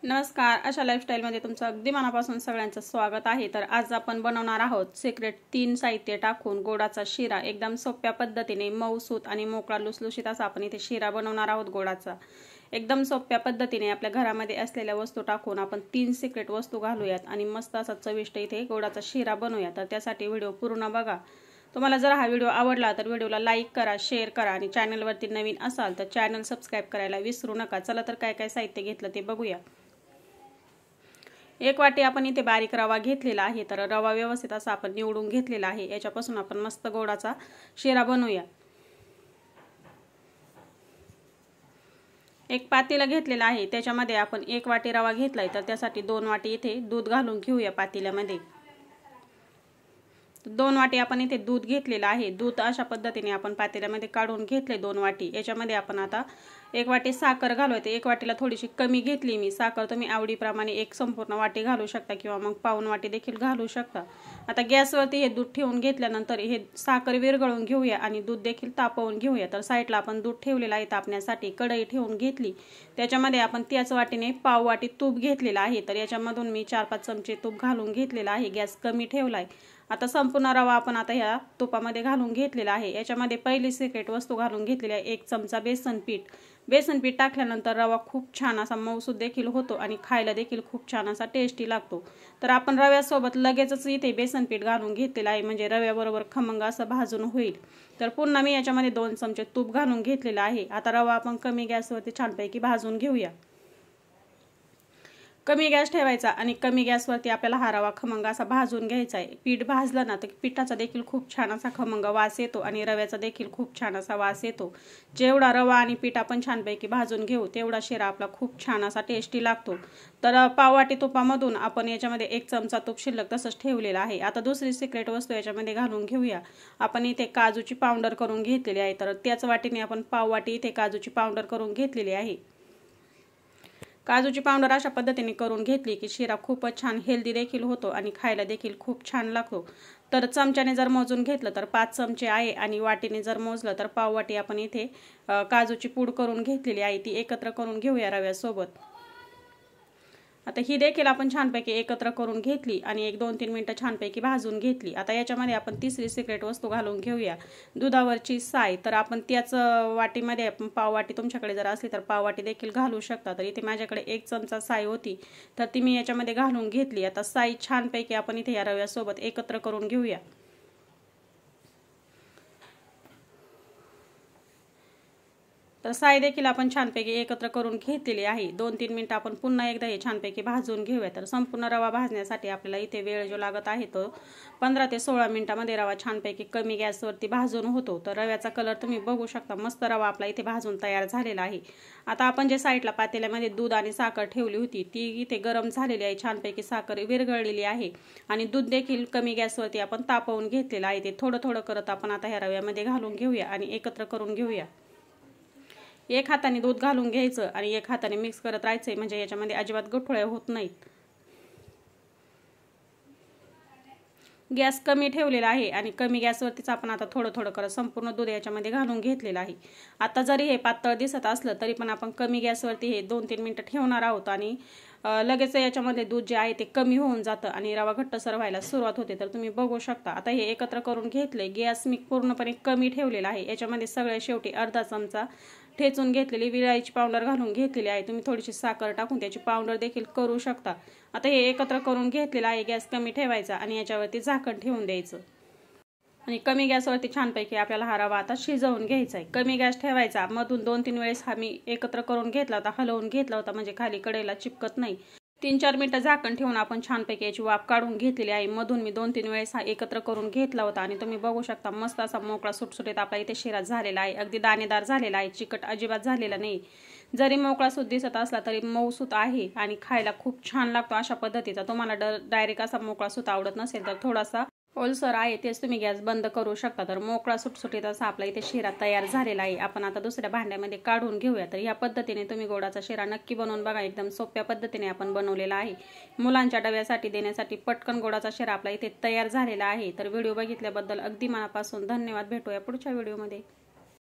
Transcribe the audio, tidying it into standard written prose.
नमस्कार, आशा लाईफस्टाईलमध्ये तुमचं अगदी मनापासून सगळ्यांचं स्वागत आहे। तर आज आपण बनवणार आहोत सिक्रेट 3 साहित्य टाकून गोडाचा शिरा। एकदम सोप्या पद्धतीने मऊसूत आणि मोकळा लुसलुशीत असा आपण इथे शिरा बनवणार आहोत गोडाचा। एकदम सोप्या पद्धतीने आपल्या घरामध्ये असलेल्या वस्तू टाकून आपण 3 सिक्रेट वस्तू घालूयात आणि मस्त असा चविष्ट इथे गोडाचा शिरा बनवूया। तर त्यासाठी व्हिडिओ पूर्ण बघा। तुम्हाला जर हा व्हिडिओ आवडला तर व्हिडिओला लाईक करा, शेअर करा आणि चॅनलवरती नवीन असाल तर चॅनल सबस्क्राइब करायला विसरू नका। चला तर काय काय साहित्य घेतलं ते बघूया। 1 वाटी आपण इथे बारीक रवा घेतलेला आहे। तर रवा व्यवस्थित असा आपण निवडून घेतलेला आहे। याच्यापासून आपण मस्त गोडाचा शिरा बनवूया। 1 पातेलं घेतलेला आहे, त्याच्यामध्ये आपण 1 वाटी रवा घेतलाय तर त्यासाठी 2 वाटी इथे दूध घालून घेऊया पातेल्यामध्ये। 2 वाटी आपण इथे दूध घेतलेला आहे। दूध अशा पद्धतीने आपण पातेल्यामध्ये काढून घेतले 2 वाटी। याच्यामध्ये आपण आता 1 वाटी साखर घालूया। 1 वाटीला थोडीशी कमी घेतली मी साखर, तुम्ही आवडीप्रमाणे 1 संपूर्ण वाटी घालू शकता किंवा मग पाऊण वाटी देखील घालू शकता। आता गॅसवरती हे दूध ठेवून घेतल्यानंतर हे साखर विरघळून घेऊया आणि दूध देखील तापवून घेऊया। तर साईडला आपण दूध ठेवलेला आहे तापण्यासाठी। कढई ठेवून घेतली, त्याच्यामध्ये आपण त्याच वाटीने पाव वाटी तूप घेतलेला आहे। तर याच्यामधून मी 4-5 चमचे तूप घालून घेतलेला आहे। गॅस कमी ठेवलाय। आता संपूर्ण रवा आपण आता ह्या तुपामध्ये घालून घेतलेला आहे। याच्यामध्ये पहिली सिक्रेट वस्तू घालून घेतलेली आहे 1 चमचा बेसन पीठ। बेसन पीठ टाकल्यानंतर रवा खूप छान असा मऊसूत देखील होतो आणि खायला देखील खूप छान असा टेस्टी लागतो। तर आपण रव्यासोबत लगेचच इथे बेसन पीठ घालून घेतलेला आहे, म्हणजे रव्याबरोबर खमंग असं भाजून होईल। तर पुन्हा मी याच्यामध्ये 2 चमचे तूप घालून घेतलेला आहे। आता रवा आपण कमी गॅसवरती छानपैकी भाजून घेऊया। कमी गॅस ठेवायचा आणि कमी गॅसवरती आपल्याला हा रवा खमंग असा भाजून घ्यायचा आहे। पीठ भाजलं ना तर पिठाचा देखील खूप छान असा खमंग वास येतो आणि रव्याचा देखील खूप छान असा वास येतो। जेवढा रवा आणि पीठ आपण छानपैकी भाजून घेऊ तेवढा शिरा आपला खूप छान असा टेस्टी लागतो। तर पाव वाटी तुपामधून आपण याच्यामध्ये 1 चमचा तूप शिल्लक तसंच ठेवलेला आहे। आता दुसरी सिक्रेट वस्तू याच्यामध्ये घालून घेऊया। आपण इथे काजूची पावडर करून घेतलेली आहे। तर त्याच वाटीने आपण पाव वाटी इथे काजूची पावडर करून घेतलेली आहे। काजूची पावडर अशा पद्धतीने करून घेतली की शिरा खूपच छान हेल्दी देखील होतो आणि खायला देखील खूप छान लागतो। तर चमच्याने जर मोजून घेतलं तर 5 चमचे आहे आणि वाटीने जर मोजलं तर पाव वाटी आपण इथे काजूची पूड करून घेतलेली आहे, ती एकत्र करून घेऊया रव्यासोबत। आता ही देखील आपण छानपैकी एकत्र करून घेतली आणि 1-2-3 मिनिटं छानपैकी भाजून घेतली। आता याच्यामध्ये आपण तिसरी सिक्रेट वस्तू घालून घेऊया, दुधावरची साय। तर आपण त्याच वाटीमध्ये आपण पाव वाटी, तुमच्याकडे जर असली तर पाव वाटी देखील घालू शकता। तर इथे माझ्याकडे 1 चमचा साय होती तर ती मी याच्यामध्ये घालून घेतली। आता साय छानपैकी आपण इथे या रव्यासोबत एकत्र करून घेऊया। तर साय देखील आपण छानपैकी एकत्र करून घेतलेली आहे। 2-3 मिनिटं आपण पुन्हा एकदा हे छानपैकी भाजून घेऊया। तर संपूर्ण रवा भाजण्यासाठी आपल्याला इथे वेळ जो लागत आहे तो 15 ते 16 मिनिटांमध्ये रवा छानपैकी कमी गॅसवरती भाजून होतो। तर रव्याचा कलर तुम्ही बघू शकता, मस्त रवा आपला इथे भाजून तयार झालेला आहे। आता आपण जे साईडला पातेल्यामध्ये दूध आणि साखर ठेवली होती ती इथे गरम झालेली आहे, छानपैकी साखर विरघळलेली आहे आणि दूध देखील कमी गॅसवरती आपण तापवून घेतलेलं आहे। ते थोडं थोडं करत आपण आता ह्या रव्यामध्ये घालून घेऊया आणि एकत्र करून घेऊया। 1 हाताने दूध घालून घ्यायचं आणि 1 हाताने मिक्स करत राहायचंय, म्हणजे याच्यामध्ये अजिबात गुठळ्या होत नाहीत। गॅस कमी ठेवलेला आहे आणि कमी गॅसवरतीच आपण आता थोडं थोडं करत संपूर्ण दूध याच्यामध्ये घालून घेतलेलं आहे। आता जरी हे पातळ दिसत असलं तरी पण आपण कमी गॅसवरती हे 2-3 मिनिटं ठेवणार आहोत आणि लगेच याच्यामध्ये दूध जे आहे ते कमी होऊन जातं आणि रवा घट्टसर व्हायला सुरुवात होते। तर तुम्ही बघू शकता आता हे एकत्र करून घेतले। गॅस मी पूर्णपणे कमी ठेवलेला आहे। याच्यामध्ये सगळ्या शेवटी अर्धा चमचा ठेचून घेतलेली विलायची पावडर घालून घेतलेली आहे। तुम्ही थोडीशी साखर टाकून त्याची पावडर देखील करू शकता। आता हे एकत्र करून घेतलेलं आहे। गॅस कमी ठेवायचा आणि याच्यावरती झाकण ठेवून द्यायचं आणि कमी गॅसवरती छानपैकी आपल्याला हा रवा आता शिजवून घ्यायचा आहे। कमी गॅस ठेवायचा। मधून 2-3 वेळेस हा मी एकत्र करून घेतला होता, हलवून घेतला होता, म्हणजे खाली कढईला चिपकत नाही। 3-4 मिनिटं झाकण ठेवून आपण छानपैकी याची वाफ काढून घेतलेली आहे। मधून मी 2-3 वेळेस हा एकत्र करून घेतला होता आणि तुम्ही बघू शकता मस्त असा मोकळा सुटसुटीत आपला इथे शिरा झालेला आहे। अगदी दाणेदार झालेला आहे, चिकट अजिबात झालेला नाही। जरी मोकळा सूत दिसत असला तरी मऊसूत आहे आणि खायला खूप छान लागतो अशा पद्धतीचा। तुम्हाला डायरेक्ट असा मोकळा सूत आवडत नसेल तर थोडासा ओलसर आहे तेच तुम्ही गॅस बंद करू शकता। तर मोकळा सुटसुटीत असा आपला इथे शिरा तयार झालेला आहे। आपण आता दुसऱ्या भांड्यामध्ये काढून घेऊया। तर या पद्धतीने तुम्ही गोडाचा शिरा नक्की बनवून बघा। एकदम सोप्या पद्धतीने आपण बनवलेला आहे। मुलांच्या डब्यासाठी देण्यासाठी पटकन गोडाचा शिरा आपला इथे तयार झालेला आहे। तर व्हिडिओ बघितल्याबद्दल अगदी मनापासून धन्यवाद। भेटूया पुढच्या व्हिडिओमध्ये।